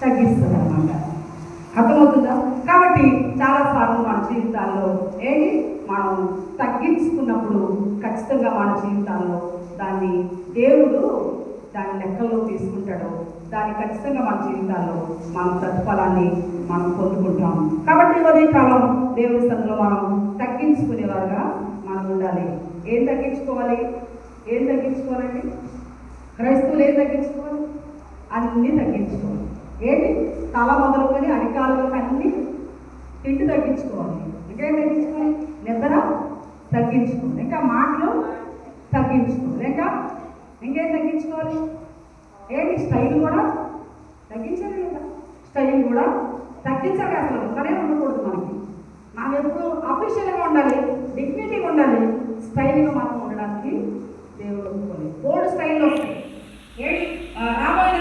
తగ్గిస్తుంది అన్నమాట. అర్థమవుతుందా? కాబట్టి చాలాసార్లు మన జీవితాల్లో ఏంటి మనం తగ్గించుకున్నప్పుడు ఖచ్చితంగా మన జీవితాల్లో దాన్ని దేవుడు దాని లెక్కల్లో తీసుకుంటాడు. దాన్ని ఖచ్చితంగా మన జీవితాల్లో మనం ప్రతిఫలాన్ని మనం పొందుకుంటాం. కాబట్టి ఉదయకాలం దేవుని సన్నిధిలో మనం తగ్గించుకునేవారుగా మనం ఉండాలి. ఏం తగ్గించుకోవాలి? ఏం తగ్గించుకోవాలండి? క్రైస్తవులు ఏం తగ్గించుకోవాలి? అన్నీ తగ్గించుకోవాలి. ఏంటి? తల మొదలుకొని అధికారులకు అన్నీ తిండి తగ్గించుకోవాలి. ఇంకేం తగ్గించుకోవాలి? నిద్ర తగ్గించుకోవాలి. ఇంకా మాటలు తగ్గించుకోవాలి. ఇంకేం తగ్గించుకోవాలి? ఏంటి? స్టైల్ కూడా తగ్గించాలి కదా. స్టైల్ కూడా తగ్గించాలి. అసలు ఉండనే ఉండకూడదు. మనం ఎప్పుడు అఫీషియల్గా ఉండాలి, డిగ్నిటీగా ఉండాలి. స్టైల్గా మనం ఉండడానికి దేవుడు ఒప్పుకోలేదు. ఓల్డ్ స్టైల్లో వస్తాయి. ఏంటి రాబోయే